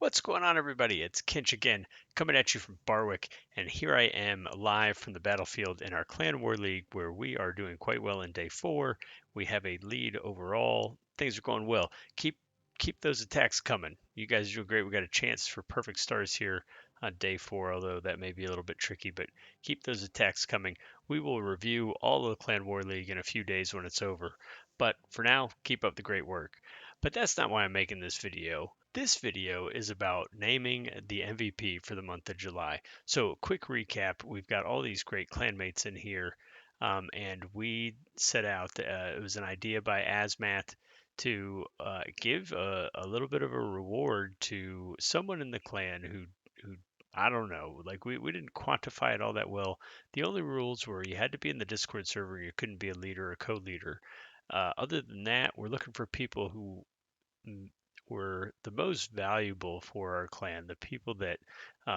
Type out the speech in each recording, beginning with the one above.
What's going on, everybody? It's Kinch again, coming at you from Barwick, and here I am live from the battlefield in our Clan War League, where we are doing quite well in day 4. We have a lead overall. Things are going well. Keep those attacks coming. You guys are doing great. We got a chance for perfect stars here on day 4, although that may be a little bit tricky, but keep those attacks coming. We will review all of the Clan War League in a few days when it's over. But for now, keep up the great work. But that's not why I'm making this video. This video is about naming the MVP for the month of July. So, quick recap, we've got all these great clanmates in here, and we set out, it was an idea by Azmat to give a little bit of a reward to someone in the clan who I don't know, like we didn't quantify it all that well. The only rules were you had to be in the Discord server, you couldn't be a leader or co-leader. Other than that, we're looking for people who m- were the most valuable for our clan, the people that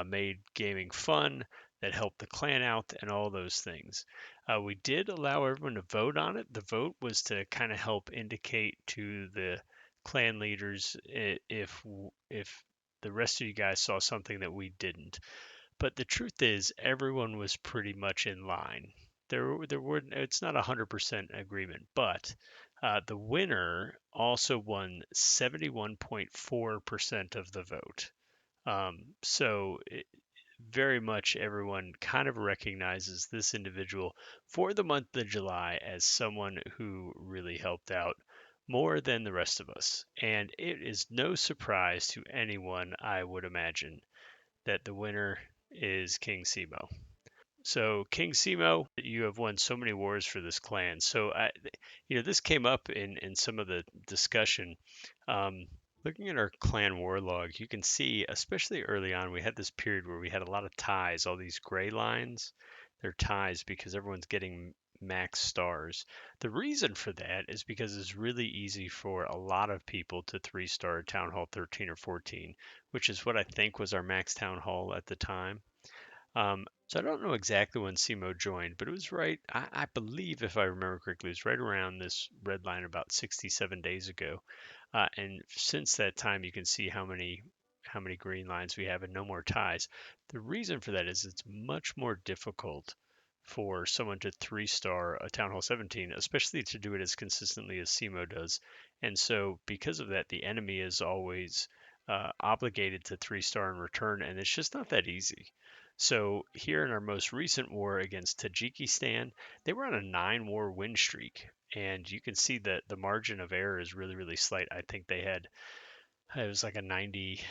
made gaming fun, that helped the clan out, and all those things. We did allow everyone to vote on it. The vote was to kind of help indicate to the clan leaders if the rest of you guys saw something that we didn't. But the truth is, everyone was pretty much in line. There were it's not 100% agreement, but the winner also won 71.4% of the vote. So very much everyone kind of recognizes this individual for the month of July as someone who really helped out more than the rest of us. And it is no surprise to anyone, I would imagine, that the winner is King Simo. So King Simo, you have won so many wars for this clan. This came up in some of the discussion. Um, Looking at our clan war log, you can see, especially early on, we had this period where we had a lot of ties. All these gray lines, they're ties because everyone's getting max stars. The reason for that is because it's really easy for a lot of people to 3-star Town Hall 13 or 14, which is what I think was our max Town Hall at the time. So I don't know exactly when SEMO joined, but it was right, I believe, if I remember correctly, it was right around this red line about 67 days ago. And since that time, you can see how many green lines we have and no more ties. The reason for that is it's much more difficult for someone to 3-star a Town Hall 17, especially to do it as consistently as SEMO does. And so because of that, the enemy is always obligated to 3-star in return, and it's just not that easy. So here in our most recent war against Tajikistan, they were on a 9-war win streak, and you can see that the margin of error is really, really slight. I think they had it was like a 90.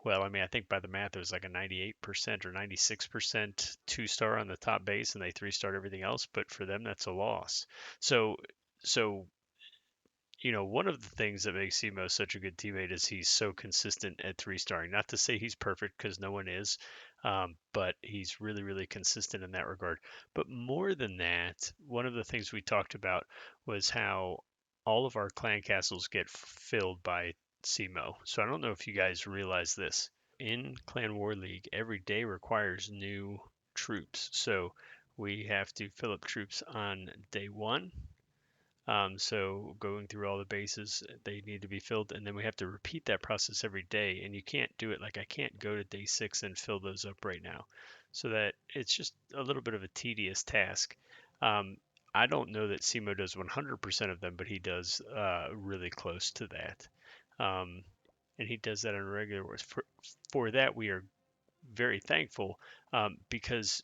Well, I mean, I think by the math it was like a 98% or 96% 2-star on the top base, and they 3-starred everything else. But for them, that's a loss. So, so one of the things that makes Simo such a good teammate is he's so consistent at 3-starring. Not to say he's perfect because no one is, but he's really, really consistent in that regard. But more than that, one of the things we talked about was how all of our clan castles get filled by Simo. So I don't know if you guys realize this. In Clan War League, every day requires new troops. So we have to fill up troops on day 1. So going through all the bases, they need to be filled, and then we have to repeat that process every day. And you can't do it like I can't go to day 6 and fill those up right now. So that it's just a little bit of a tedious task. Um, I don't know that Simo does 100% of them, but he does really close to that. Um, and he does that on a regular basis. For that, we are very thankful because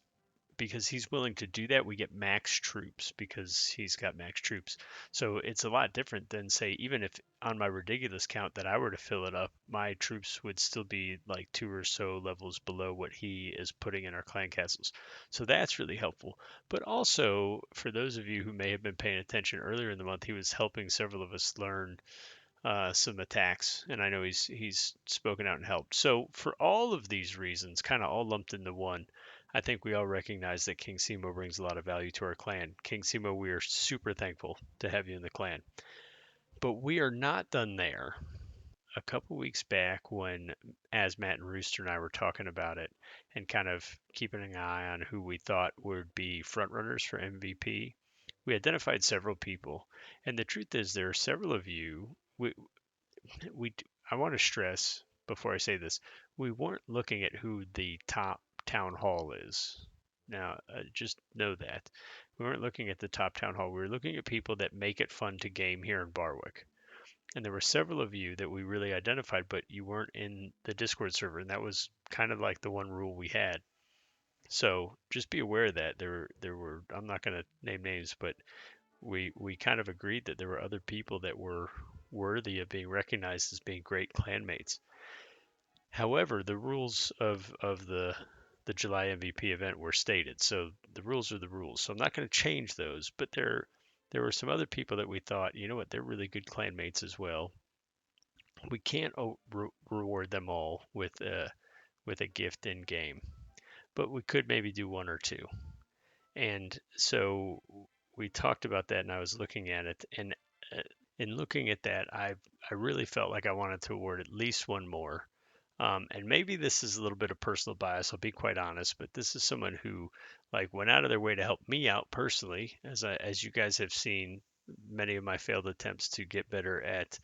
he's willing to do that, we get max troops because he's got max troops. So it's a lot different than, say, even if on my ridiculous count that I were to fill it up, my troops would still be like 2 or so levels below what he is putting in our clan castles. So that's really helpful. But also, for those of you who may have been paying attention earlier in the month, he was helping several of us learn some attacks, and I know he's spoken out and helped. So for all of these reasons, kind of all lumped into one, I think we all recognize that King Simo brings a lot of value to our clan. King Simo, we are super thankful to have you in the clan. But we are not done there. A couple weeks back, when Asmat and Rooster and I were talking about it and kind of keeping an eye on who we thought would be frontrunners for MVP, we identified several people. And the truth is, there are several of you. We I want to stress, before I say this, we weren't looking at who the top town hall is. Now, just know that. We weren't looking at the top town hall. We were looking at people that make it fun to game here in Barwick. And there were several of you that we really identified, but you weren't in the Discord server, and that was kind of like the one rule we had. So just be aware of that there were I'm not going to name names, but we kind of agreed that there were other people that were worthy of being recognized as being great clanmates. However, the rules of the July MVP event were stated, so the rules are the rules. So I'm not going to change those, but there were some other people that we thought, you know what, they're really good clanmates as well. We can't reward them all with a gift in game, but we could maybe do one or two. And so we talked about that, and I was looking at it, and uh, in looking at that, I really felt like I wanted to award at least one more. And maybe this is a little bit of personal bias. I'll be quite honest, but this is someone who like went out of their way to help me out personally, as you guys have seen many of my failed attempts to get better at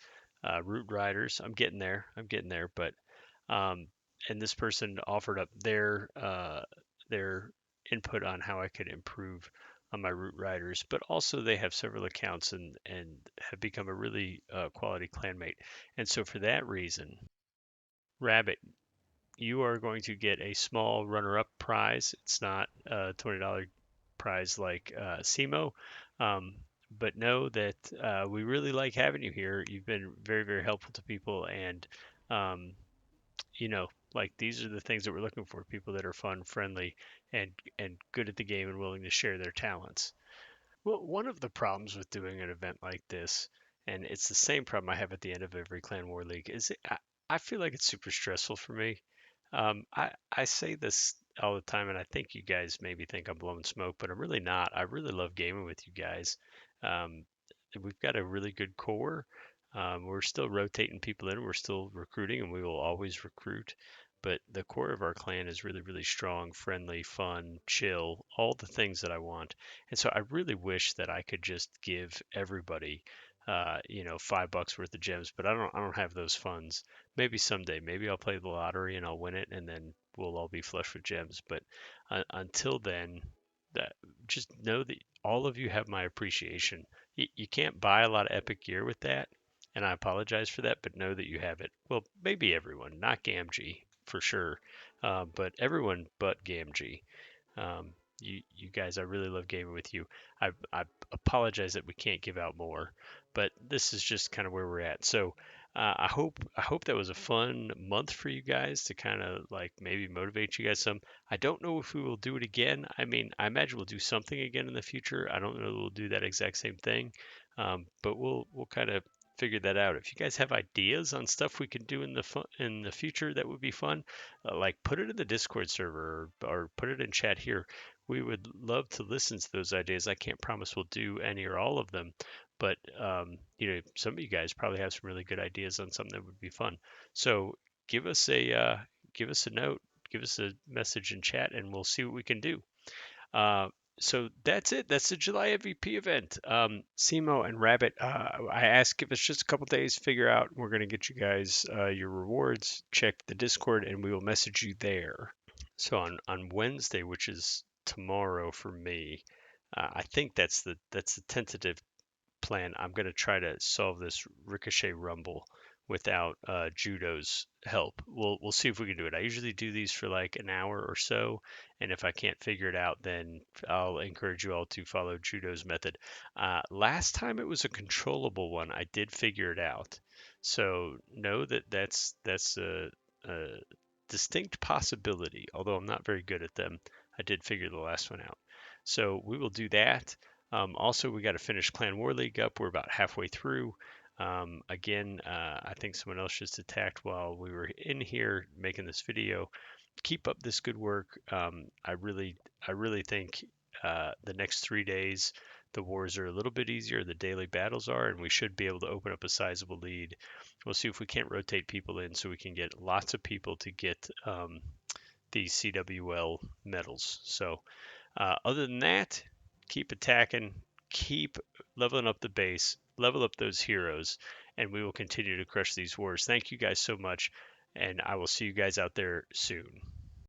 route riders. I'm getting there. I'm getting there, but um, and this person offered up their input on how I could improve on my route riders, but also they have several accounts and have become a really quality clanmate. And so for that reason, Rabbit, you are going to get a small runner-up prize. It's not a $20 prize like SEMO, um, but know that we really like having you here. You've been very, very helpful to people, and um, you know, like these are the things that we're looking for: people that are fun, friendly, and good at the game and willing to share their talents. Well, one of the problems with doing an event like this, and it's the same problem I have at the end of every Clan War League, is I feel like it's super stressful for me. I say this all the time, and I think you guys maybe think I'm blowing smoke, but I'm really not. I really love gaming with you guys. Um, we've got a really good core. We're still rotating people in. We're still recruiting, and we will always recruit. But the core of our clan is really, really strong, friendly, fun, chill, all the things that I want. And so I really wish that I could just give everybody, $5 worth of gems, but I don't have those funds. Maybe someday, maybe I'll play the lottery and I'll win it, and then we'll all be flush with gems. But until then, that just know that all of you have my appreciation. You can't buy a lot of epic gear with that, and I apologize for that, but know that you have it. Well, maybe everyone, not Gamgee for sure, but everyone but Gamgee. You guys, I really love gaming with you. I apologize that we can't give out more, but this is just kind of where we're at. So I hope that was a fun month for you guys to kind of like maybe motivate you guys some. I don't know if we will do it again. I mean, I imagine we'll do something again in the future. I don't know that we'll do that exact same thing, but we'll kind of figure that out. If you guys have ideas on stuff we can do in the future that would be fun, like put it in the Discord server or put it in chat here. We would love to listen to those ideas. I can't promise we'll do any or all of them, but some of you guys probably have some really good ideas on something that would be fun. So give us a note, give us a message in chat, and we'll see what we can do. Uh, so that's it. That's the July MVP event. Simo and Rabbit, I asked give us just a couple days, figure out. We're going to get you guys your rewards. Check the Discord, and we will message you there. So on Wednesday, which is tomorrow for me, I think that's the tentative plan. I'm going to try to solve this Ricochet Rumble without Judo's help. We'll see if we can do it. I usually do these for like an hour or so, and if I can't figure it out, then I'll encourage you all to follow Judo's method. Last time it was a controllable one. I did figure it out, so know that that's a distinct possibility. Although I'm not very good at them, I did figure the last one out. So we will do that. Also, we got to finish Clan War League up. We're about halfway through. Again, I think someone else just attacked while we were in here making this video. Keep up this good work. I really think the next 3 days the wars are a little bit easier. The daily battles are, and we should be able to open up a sizable lead. We'll see if we can't rotate people in so we can get lots of people to get these CWL medals. So other than that, keep attacking, keep leveling up the base, level up those heroes, and we will continue to crush these wars. Thank you guys so much. and I will see you guys out there soon.